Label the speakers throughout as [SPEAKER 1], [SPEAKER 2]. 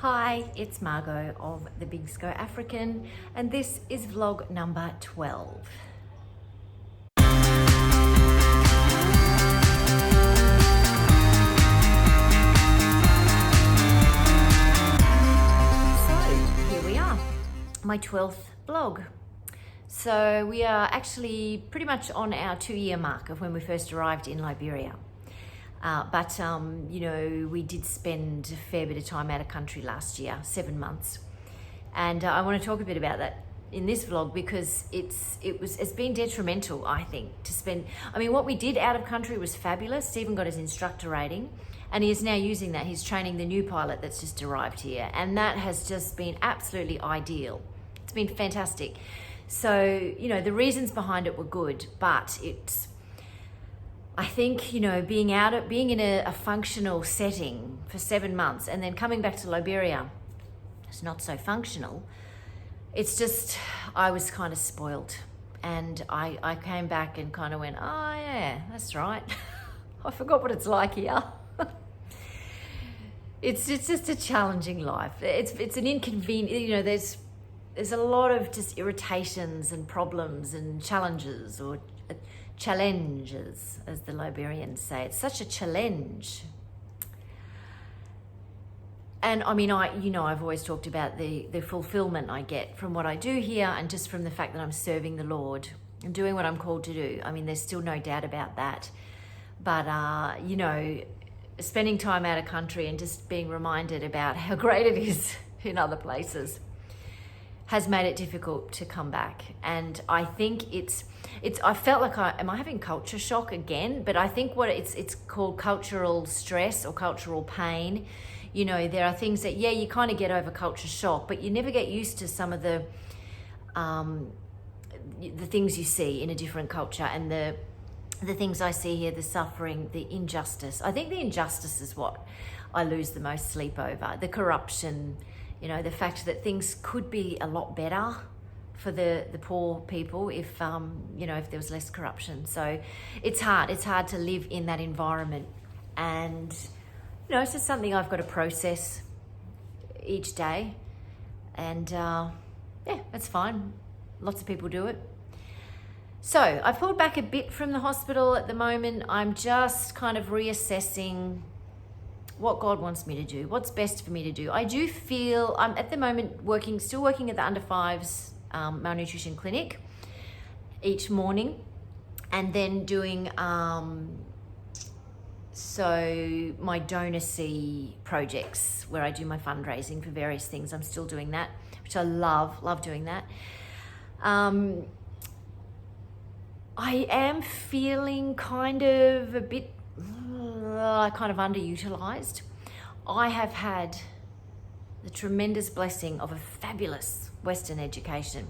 [SPEAKER 1] Hi, it's Margot of The Big Sco African, and this is vlog number 12. So here we are, my 12th vlog. So we are actually pretty much on our 2-year mark of when we first arrived in Liberia. But we did spend a fair bit of time out of country last year, 7 months. And I want to talk a bit about that in this vlog because it's been detrimental, I think, to spend. I mean, what we did out of country was fabulous. Stephen got his instructor rating and he is now using that. He's training the new pilot that's just arrived here. And that has just been absolutely ideal. It's been fantastic. So, the reasons behind it were good, but I think, being in a functional setting for 7 months and then coming back to Liberia, it's not so functional. It's just, I was kind of spoilt. And I came back and kind of went, oh yeah, that's right. I forgot what it's like here. It's just a challenging life. It's an inconvenient, there's a lot of just irritations and problems and challenges, or challenges, as the Liberians say. It's such a challenge. And I mean, I've always talked about the fulfillment I get from what I do here, and just from the fact that I'm serving the Lord and doing what I'm called to do. I mean, there's still no doubt about that. But, spending time out of country and just being reminded about how great it is in other places has made it difficult to come back. And I think I felt like am I having culture shock again? But I think it's called cultural stress or cultural pain. There are things that, you kind of get over culture shock, but you never get used to some of the things you see in a different culture, and the things I see here, the suffering, the injustice. I think the injustice is what I lose the most sleep over. The corruption, the fact that things could be a lot better for the poor people if there was less corruption. So it's hard to live in that environment, and it's just something I've got to process each day. And that's fine. Lots of people do it. So I've pulled back a bit from the hospital at the moment. I'm just kind of reassessing what God wants me to do, what's best for me to do. I do feel I'm at the moment still working at the under 5s malnutrition clinic each morning, and then doing my donacy projects where I do my fundraising for various things. I'm still doing that, which I love doing that. I am feeling kind of a bit kind of underutilized. I have had the tremendous blessing of a fabulous Western education,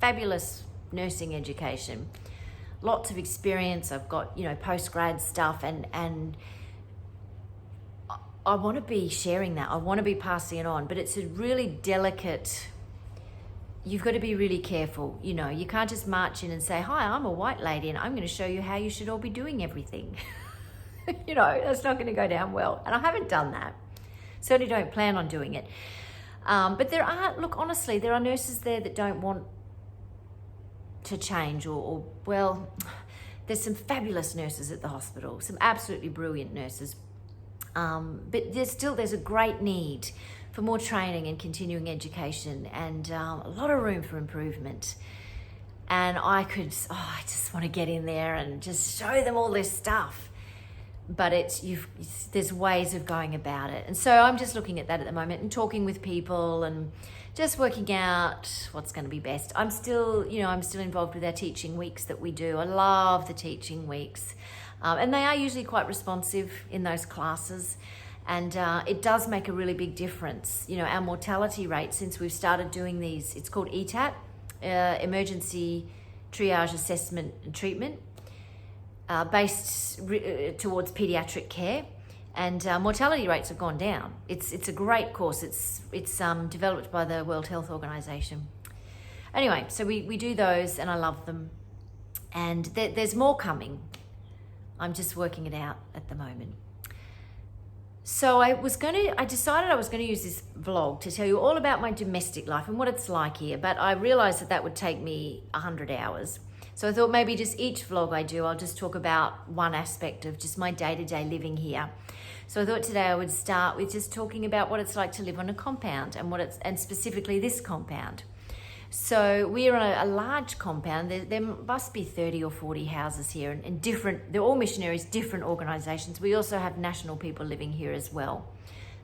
[SPEAKER 1] fabulous nursing education, lots of experience. I've got, post-grad stuff, and I want to be sharing that. I want to be passing it on, but it's a really delicate. You've got to be really careful. You can't just march in and say, hi, I'm a white lady and I'm going to show you how you should all be doing everything. That's not going to go down well. And I haven't done that. Certainly don't plan on doing it. But honestly, there are nurses there that don't want to change there's some fabulous nurses at the hospital, some absolutely brilliant nurses. But there's a great need for more training and continuing education, and a lot of room for improvement. And I just want to get in there and just show them all this stuff. But there's ways of going about it. And so I'm just looking at that at the moment and talking with people and just working out what's going to be best. I'm still involved with our teaching weeks that we do. I love the teaching weeks. And they are usually quite responsive in those classes. And it does make a really big difference. Our mortality rate since we've started doing these, it's called ETAT, Emergency Triage Assessment and Treatment, based towards pediatric care, and mortality rates have gone down. It's a great course. It's developed by the World Health Organization. Anyway, so we do those, and I love them. And there's more coming. I'm just working it out at the moment. So I decided I was going to use this vlog to tell you all about my domestic life and what it's like here, but I realized that that would take me 100 hours. So I thought maybe just each vlog I do, I'll just talk about one aspect of just my day-to-day living here. So I thought today I would start with just talking about what it's like to live on a compound and specifically this compound. So we're on a large compound. There must be 30 or 40 houses here, and they're all missionaries, different organisations. We also have national people living here as well.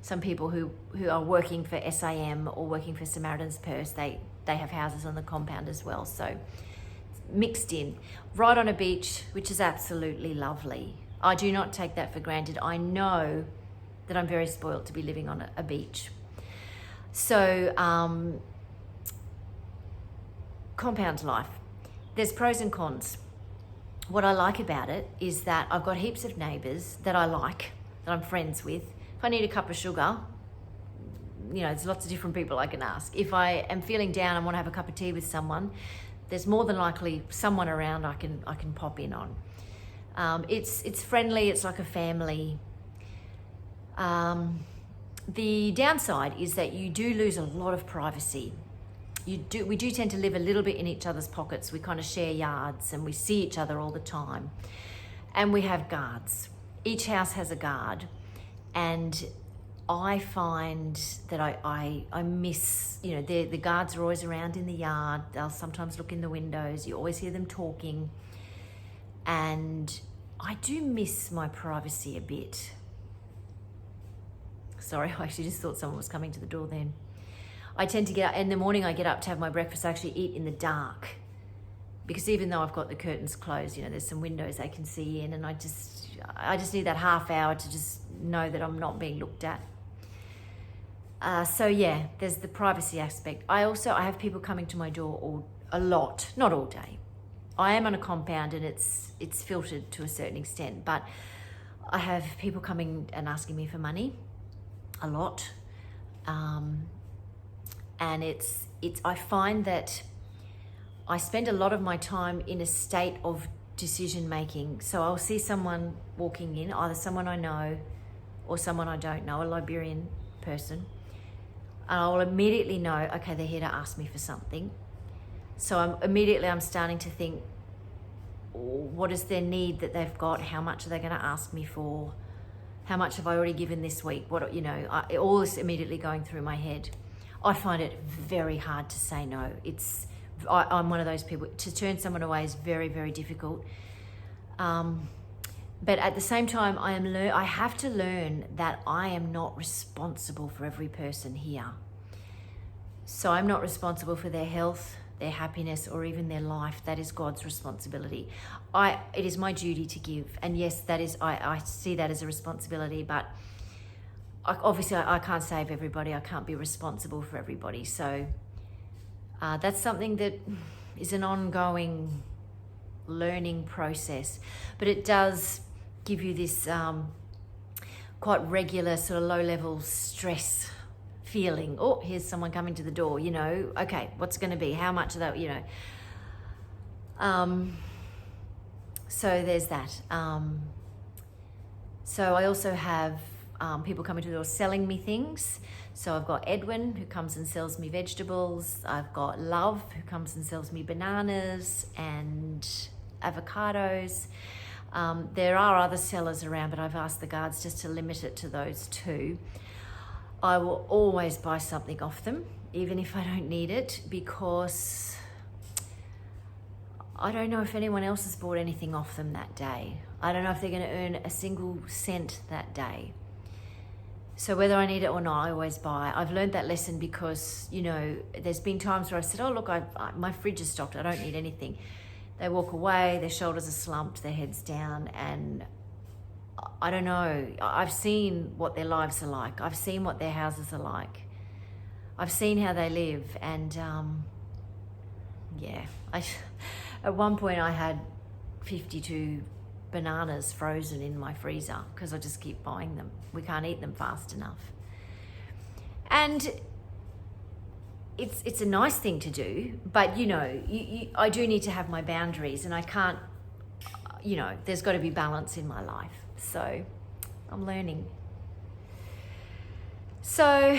[SPEAKER 1] Some people who are working for SAM or working for Samaritan's Purse, they have houses on the compound as well. So mixed in, right on a beach, which is absolutely lovely. I do not take that for granted. I know that I'm very spoilt to be living on a beach. So, compound life. There's pros and cons. What I like about it is that I've got heaps of neighbours that I like, that I'm friends with. If I need a cup of sugar, there's lots of different people I can ask. If I am feeling down and want to have a cup of tea with someone, there's more than likely someone around I can pop in on. It's friendly, it's like a family. The downside is that you do lose a lot of privacy. We do tend to live a little bit in each other's pockets. We kind of share yards and we see each other all the time. And we have guards. Each house has a guard. And I find that I miss, the guards are always around in the yard. They'll sometimes look in the windows. You always hear them talking. And I do miss my privacy a bit. Sorry, I actually just thought someone was coming to the door then. I tend to get up, in the morning I get up to have my breakfast, I actually eat in the dark. Because even though I've got the curtains closed, there's some windows they can see in, and I just need that half hour to just know that I'm not being looked at. So yeah, there's the privacy aspect. I have people coming to my door a lot, not all day. I am on a compound and it's filtered to a certain extent, but I have people coming and asking me for money a lot. And I find that I spend a lot of my time in a state of decision making. So I'll see someone walking in, either someone I know or someone I don't know, a Liberian person. And I'll immediately know, okay, they're here to ask me for something. So I'm starting to think, what is their need that they've got? How much are they going to ask me for? How much have I already given this week? All this immediately going through my head. I find it very hard to say no. I'm one of those people, to turn someone away is very, very difficult. But at the same time, I have to learn that I am not responsible for every person here. So I'm not responsible for their health, their happiness, or even their life. That is God's responsibility. It is my duty to give. And yes, I see that as a responsibility, but obviously I can't save everybody. I can't be responsible for everybody. So that's something that is an ongoing learning process, but it does give you this quite regular sort of low-level stress feeling. Oh, here's someone coming to the door, okay, what's going to be, how much of that, so there's that. So I also have people coming to the door selling me things. So I've got Edwin, who comes and sells me vegetables. I've got Love, who comes and sells me bananas and avocados. There are other sellers around, but I've asked the guards just to limit it to those two. I will always buy something off them, even if I don't need it, because I don't know if anyone else has bought anything off them that day. I don't know if they're going to earn a single cent that day. So whether I need it or not, I always buy. I've learned that lesson because, there's been times where I've said, oh, look, my fridge is stocked. I don't need anything. They walk away, their shoulders are slumped, their head's down, and I don't know. I've seen what their lives are like. I've seen what their houses are like. I've seen how they live, and at one point I had 52 bananas frozen in my freezer because I just keep buying them. We can't eat them fast enough. And it's a nice thing to do, but I do need to have my boundaries, and I can't, there's got to be balance in my life. So I'm learning. So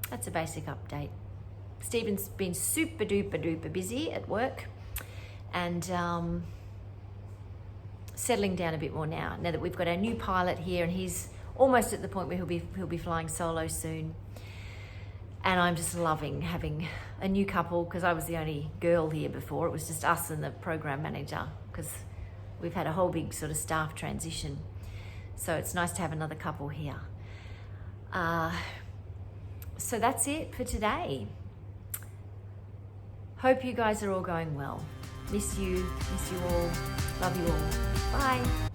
[SPEAKER 1] that's a basic update. Stephen's been super duper duper busy at work, and settling down a bit more now that we've got our new pilot here, and he's almost at the point where he'll be flying solo soon. And I'm just loving having a new couple, because I was the only girl here before. It was just us and the program manager, because we've had a whole big sort of staff transition. So it's nice to have another couple here. So that's it for today. Hope you guys are all going well. Miss you all. Love you all. Bye.